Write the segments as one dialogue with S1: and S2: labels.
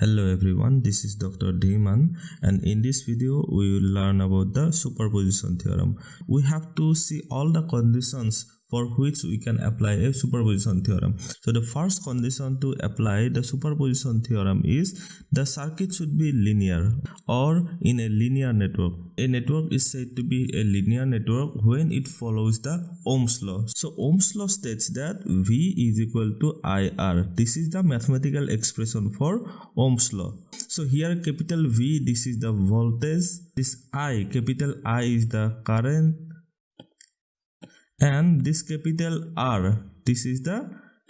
S1: Hello everyone, this is Dr. Dhiman, and in this video we will learn about the superposition theorem. We have to see all the conditions for which we can apply a superposition theorem. So the first condition to apply the superposition theorem is the circuit should be linear or in a linear network. A network is said to be a linear network when it follows the Ohm's law. So Ohm's law states that V is equal to IR. This is the mathematical expression for Ohm's law. So here capital V, this is the voltage, this I, capital I is the current, and this capital R, this is the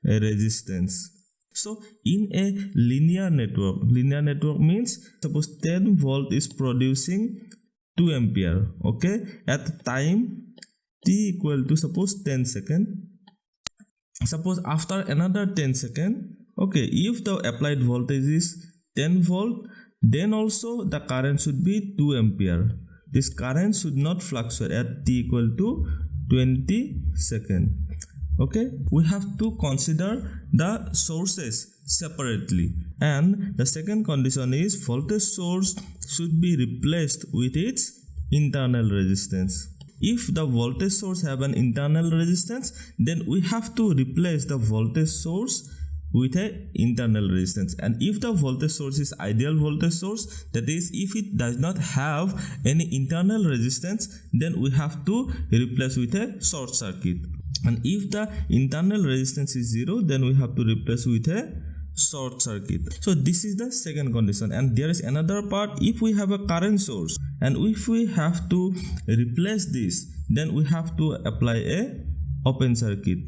S1: resistance. So in a linear network means suppose 10 volt is producing 2 ampere, okay, at the time t equal to suppose 10 second. Suppose after another 10 second, okay, if the applied voltage is 10 volt, then also the current should be 2 ampere. This current should not fluctuate at t equal to 20 seconds. Okay, we have to consider the sources separately, and the second condition is voltage source should be replaced with its internal resistance. If the voltage source have an internal resistance, then we have to replace the voltage source with an internal resistance. And if the voltage source is ideal voltage source, that is if it does not have any internal resistance, then we have to replace with a short circuit. And if the internal resistance is 0, then we have to replace with a short circuit. So this is the second condition. And there is another part, if we have a current source and if we have to replace this, then we have to apply a open circuit.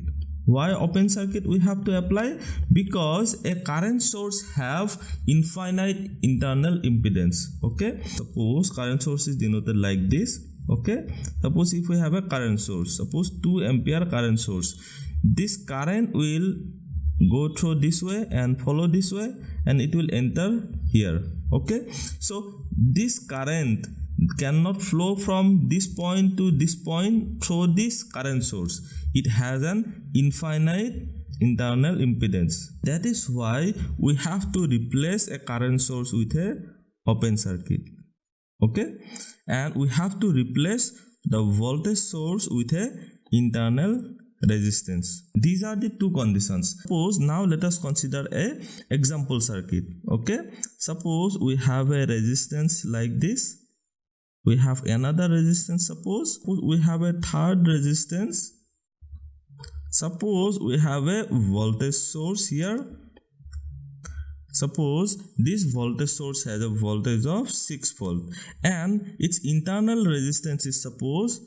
S1: Why open circuit we have to apply? Because a current source have infinite internal impedance. Okay, suppose current source is denoted like this. Okay, suppose if we have a current source, suppose 2 ampere current source, this current will go through this way and follow this way, and it will enter here. Okay, so this current cannot flow from this point to this point through this current source. It has an infinite internal impedance. That is why we have to replace a current source with a open circuit. Okay, and we have to replace the voltage source with a internal resistance. These are the two conditions. Suppose now let us consider a example circuit. Okay, suppose we have a resistance like this. We have another resistance. Suppose we have a third resistance. Suppose we have a voltage source here. Suppose this voltage source has a voltage of 6 volt and its internal resistance is suppose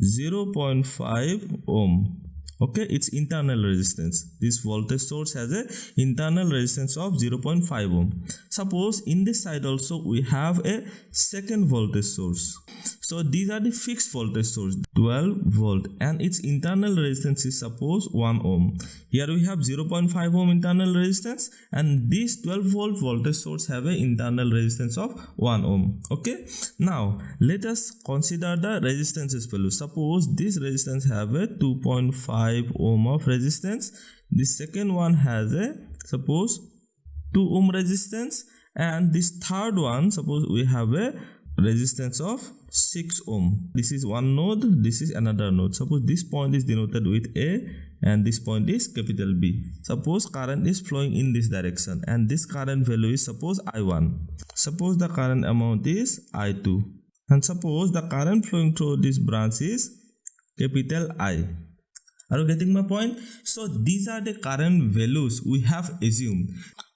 S1: 0.5 ohm. Okay, its internal resistance. This voltage source has a internal resistance of 0.5 ohm. Suppose in this side also we have a second voltage source. So these are the fixed voltage source, 12 volt, and its internal resistance is suppose 1 ohm. Here we have 0.5 ohm internal resistance, and this 12 volt voltage source have a internal resistance of 1 ohm. Okay, now let us consider the resistances value. Suppose this resistance have a 2.5 ohm of resistance. The second one has a suppose 2 ohm resistance, and this third one suppose we have a resistance of 6 ohm. This is one node, this is another node. Suppose this point is denoted with A and this point is capital B. Suppose current is flowing in this direction and this current value is suppose I1. Suppose the current amount is I2, and suppose the current flowing through this branch is capital I. Are you getting my point? So these are the current values we have assumed.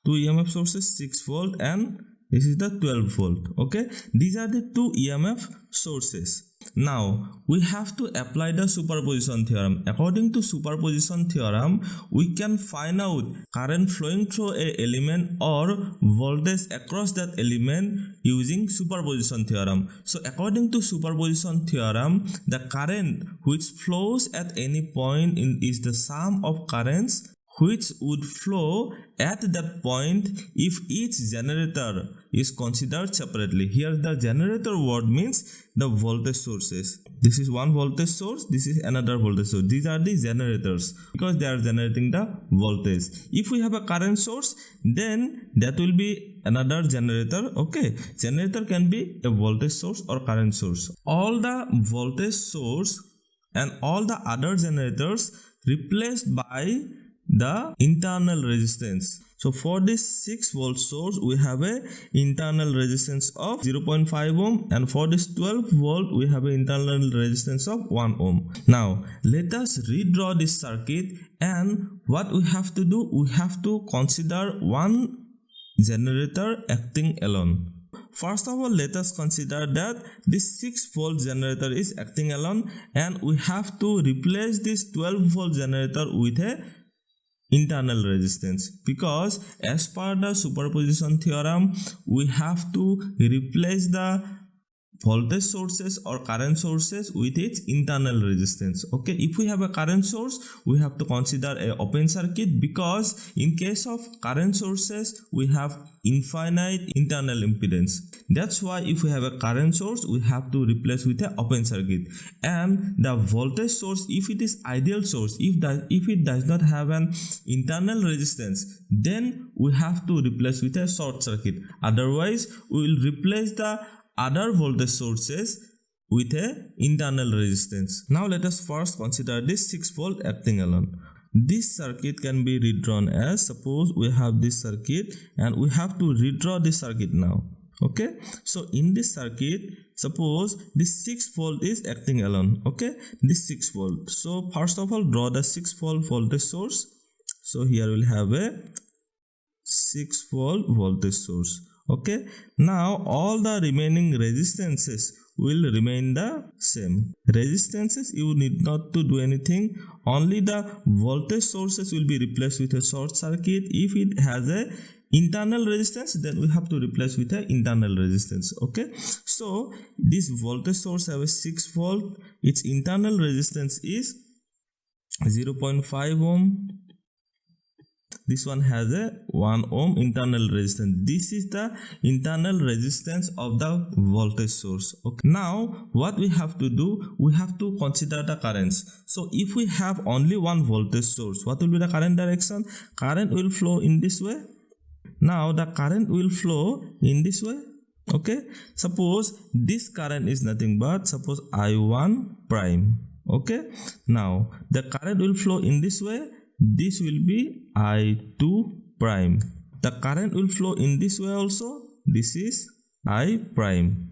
S1: Two EMF sources, 6 volt, and this is the 12 volt. Okay, these are the two EMF sources. Now we have to apply the superposition theorem. According to superposition theorem, we can find out current flowing through a element or voltage across that element using superposition theorem. So according to superposition theorem, the current which flows at any point is the sum of currents which would flow at that point if each generator is considered separately. Here the generator word means the voltage sources. This is one voltage source, this is another voltage source. These are the generators because they are generating the voltage. If we have a current source, then that will be another generator. Okay, generator can be a voltage source or current source. All the voltage source and all the other generators replaced by the internal resistance. So for this 6 volt source we have a internal resistance of 0.5 ohm, and for this 12 volt we have an internal resistance of 1 ohm. Now let us redraw this circuit, and what we have to do, we have to consider one generator acting alone. First of all, let us consider that this 6 volt generator is acting alone, and we have to replace this 12 volt generator with a internal resistance, because as per the superposition theorem we have to replace the voltage sources or current sources with its internal resistance. Okay, if we have a current source we have to consider a open circuit, because in case of current sources we have infinite internal impedance. That's why if we have a current source we have to replace with an open circuit. And the voltage source, if it is ideal source, if it does not have an internal resistance, then we have to replace with a short circuit. Otherwise we will replace the other voltage sources with a internal resistance. Now let us first consider this 6 volt acting alone. This circuit can be redrawn as, suppose we have this circuit and we have to redraw this circuit now. Okay, so in this circuit, suppose this 6 volt is acting alone. Okay, this 6 volt. So first of all, draw the 6 volt voltage source. So here we'll have a 6 volt voltage source. Okay, now all the remaining resistances will remain the same. Resistances you need not to do anything, only the voltage sources will be replaced with a short circuit. If it has a internal resistance, then we have to replace with a internal resistance. Okay, so this voltage source have a 6 volt, its internal resistance is 0.5 ohm. This one has a 1 ohm internal resistance. This is the internal resistance of the voltage source. Okay. Now what we have to do, we have to consider the currents. So if we have only one voltage source, what will be the current direction? Current will flow in this way. Now the current will flow in this way. Okay, suppose this current is nothing but suppose I1 prime. Okay, now the current will flow in this way. This will be I2 prime. The current will flow in this way also. This is I prime.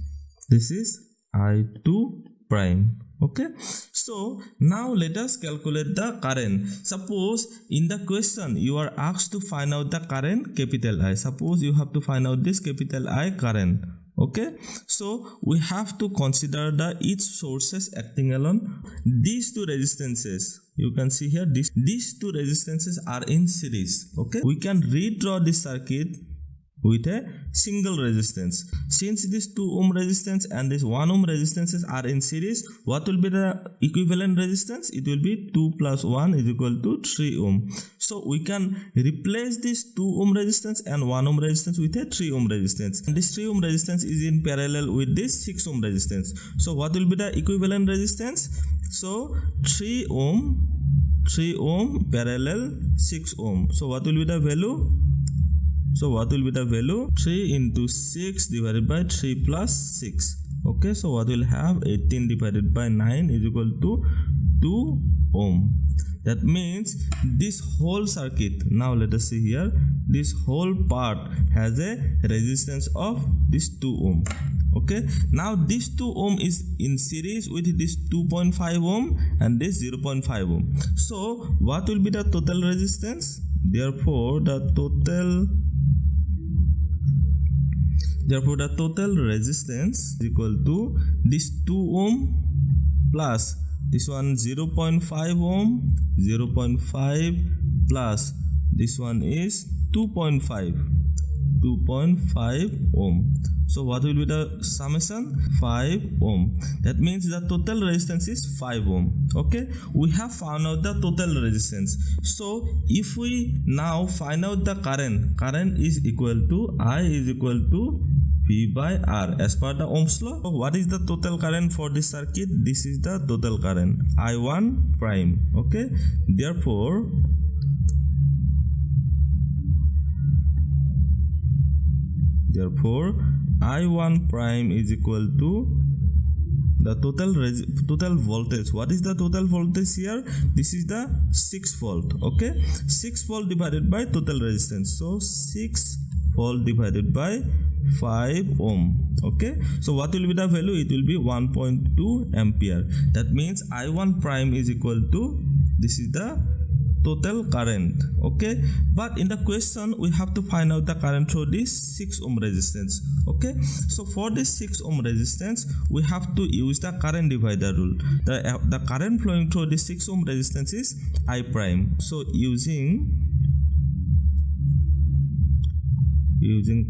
S1: This is I2 prime. Okay, so now let us calculate the current. Suppose in the question you are asked to find out the current capital I. Suppose you have to find out this capital I current. Okay, so we have to consider the each sources acting alone. These two resistances, you can see here, these two resistances are in series. Okay, we can redraw this circuit with a single resistance. Since this 2 ohm resistance and this 1 ohm resistances are in series, what will be the equivalent resistance? It will be 2 plus 1 is equal to 3 ohm. So we can replace this 2 ohm resistance and 1 ohm resistance with a 3 ohm resistance. And this 3 ohm resistance is in parallel with this 6 ohm resistance. So what will be the equivalent resistance? So 3 ohm parallel 6 ohm. So what will be the value? So what will be the value? 3 into 6 divided by 3 plus 6. Okay, so what will have? 18 divided by 9 is equal to 2 ohm. That means this whole circuit, now let us see here, this whole part has a resistance of this 2 ohm. Okay, now this 2 ohm is in series with this 2.5 ohm and this 0.5 ohm. So what will be the total resistance? Therefore the total resistance is equal to this 2 ohm plus this one 0.5 ohm, 0.5 plus this one is 2.5. 2.5 ohm. So what will be the summation? 5 ohm. That means the total resistance is 5 ohm. Okay, we have found out the total resistance. So if we now find out the current is equal to I is equal to V by R as per the Ohm's law. So what is the total current for this circuit? This is the total current, I1 prime. Okay, therefore I1 prime is equal to the total voltage. What is the total voltage here? This is the 6 volt. Okay, 6 volt divided by total resistance. So 6 volt divided by 5 ohm. Okay, so what will be the value? It will be 1.2 ampere. That means I1 prime is equal to, this is the total current. Okay, but in the question we have to find out the current through this 6 ohm resistance. Okay, so for this 6 ohm resistance we have to use the current divider rule. The current flowing through this 6 ohm resistance is I prime. So using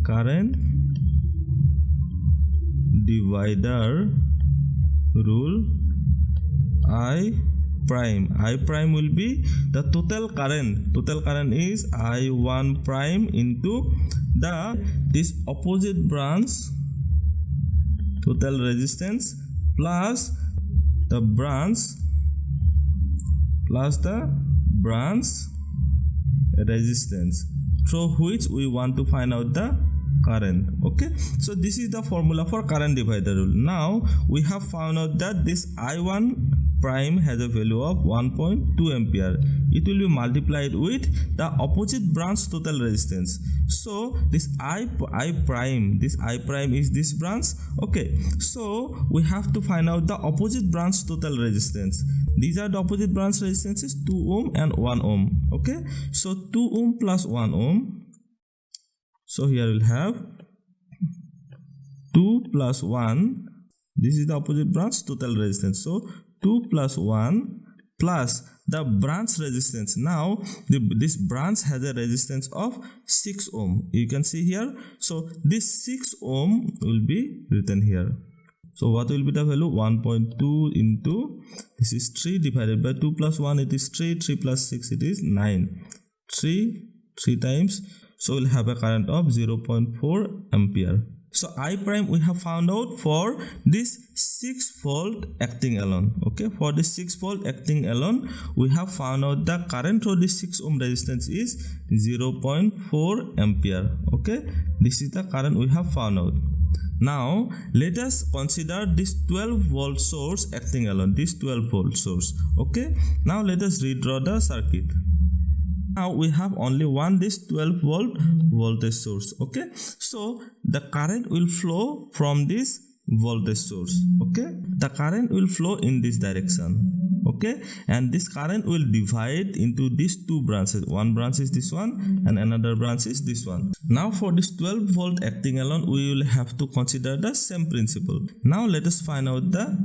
S1: current divider rule, I prime will be the total current is I1 prime into this opposite branch total resistance plus the branch resistance through which we want to find out the current. Okay, so this is the formula for current divider rule. Now we have found out that this I1 prime has a value of 1.2 ampere. It will be multiplied with the opposite branch total resistance. So this I prime is this branch. Okay, so we have to find out the opposite branch total resistance. These are the opposite branch resistances, 2 ohm and 1 ohm. Okay, so 2 ohm plus 1 ohm. So here we'll have 2 plus 1. This is the opposite branch total resistance. So 2 plus 1 plus the branch resistance. Now this branch has a resistance of 6 ohm. You can see here. So this 6 ohm will be written here. So what will be the value? 1.2 into, this is 3 divided by 2 plus 1, it is 3, 3 plus 6, it is 9. 3 times. So we'll have a current of 0.4 ampere. So I prime we have found out for this 6 volt acting alone. Okay, for this 6 volt acting alone we have found out the current through this 6 ohm resistance is 0.4 ampere. Okay, this is the current we have found out. Now let us consider this 12 volt source acting alone, this 12 volt source. Okay, now let us redraw the circuit. Now we have only this 12 volt voltage source. Okay, so the current will flow from this voltage source. Okay, the current will flow in this direction. Okay, and this current will divide into these two branches. One branch is this one and another branch is this one. Now for this 12 volt acting alone we will have to consider the same principle. Now let us find out the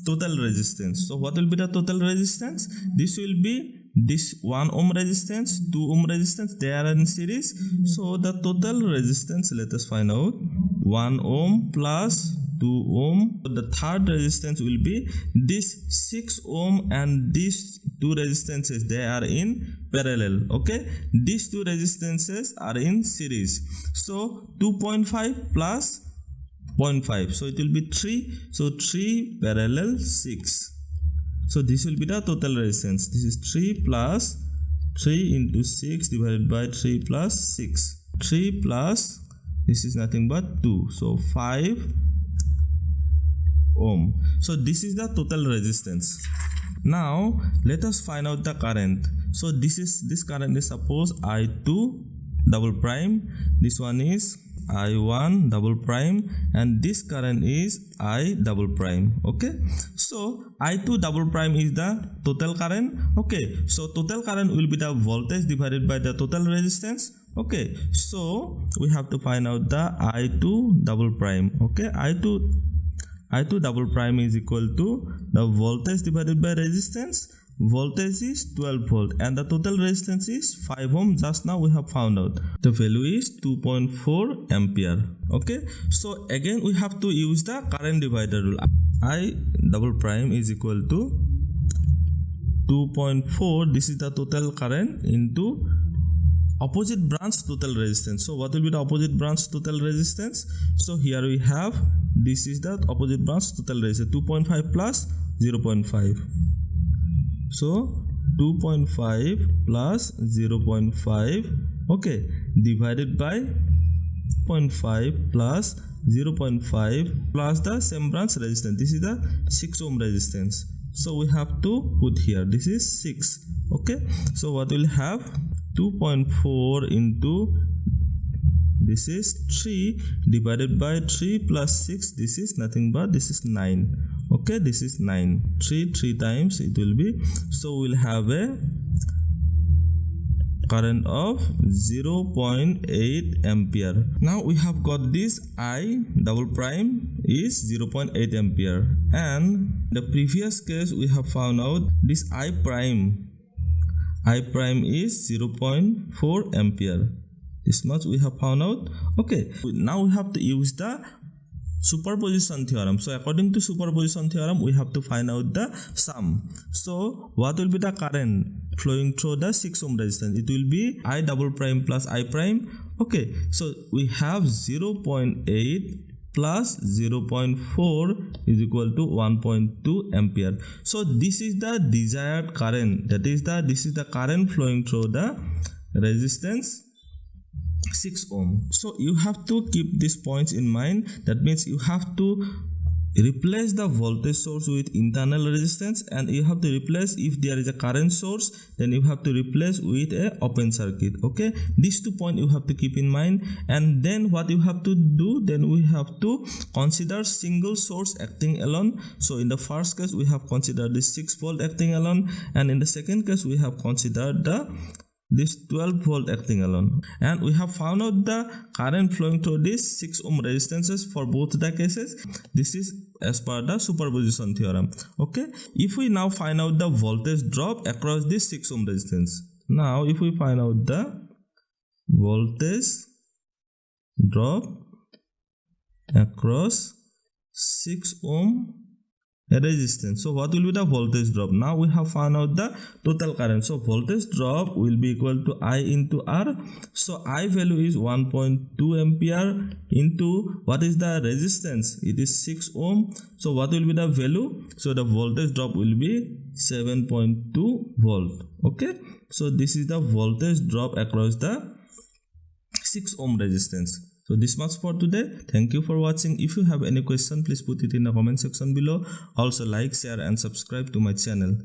S1: total resistance. So what will be the total resistance? This will be this 1 ohm resistance, 2 ohm resistance, they are in series. So the total resistance, let us find out, 1 ohm plus 2 ohm. So the third resistance will be this 6 ohm and these two resistances, they are in parallel. Okay, these two resistances are in series. So 2.5 plus 0.5, so it will be 3. So 3 parallel 6. So this will be the total resistance. This is 3 plus 3 into 6 divided by 3 plus 6. 3 plus, this is nothing but 2. So 5 ohm. So this is the total resistance. Now let us find out the current. So this current is suppose I2 double prime. This one is I1 double prime and this current is I double prime. Okay, so I2 double prime is the total current. Okay, so total current will be the voltage divided by the total resistance. Okay, so we have to find out the I2 double prime. Okay, I2 double prime is equal to the voltage divided by resistance voltage is 12 volt and the total resistance is 5 ohm. Just now we have found out the value is 2.4 ampere. Okay, so again we have to use the current divider rule. I double prime is equal to 2.4, this is the total current, into opposite branch total resistance. So what will be the opposite branch total resistance? So here we have, this is the opposite branch total resistance, 2.5 plus 0.5. So 2.5 plus 0.5, okay, divided by 0.5 plus 0.5 plus the same branch resistance. This is the 6 ohm resistance. So we have to put here, this is 6. Okay, so what we'll have, 2.4 into, this is 3 divided by 3 plus 6, this is nothing but this is 9. Okay, this is 9. 3 times it will be, so we'll have a current of 0.8 ampere. Now we have got this I double prime is 0.8 ampere, and the previous case we have found out this I prime is 0.4 ampere. This much we have found out. Okay, now we have to use the superposition theorem. So according to superposition theorem, we have to find out the sum. So what will be the current flowing through the 6 ohm resistance? It will be I double prime plus I prime. Okay, so we have 0.8 plus 0.4 is equal to 1.2 ampere. So this is the desired current, that is this is the current flowing through the resistance 6 ohm. So you have to keep these points in mind. That means you have to replace the voltage source with internal resistance, and you have to replace, if there is a current source, then you have to replace with a open circuit. Okay, these 2 points you have to keep in mind. And then what you have to do, then we have to consider single source acting alone. So in the first case we have considered this 6 volt acting alone, and in the second case we have considered this 12 volt acting alone, and we have found out the current flowing through these 6 ohm resistances for both the cases. This is as per the superposition theorem. Okay, if we now find out the voltage drop across this 6 ohm resistance, now if we find out the voltage drop across 6 ohm resistance, so what will be the voltage drop? Now we have found out the total current, so voltage drop will be equal to I into R. So I value is 1.2 ampere into what is the resistance? It is 6 ohm. So what will be the value? So the voltage drop will be 7.2 volt. Okay, so this is the voltage drop across the 6 ohm resistance. So this much for today. Thank you for watching. If you have any question, please put it in the comment section below. Also like, share and subscribe to my channel.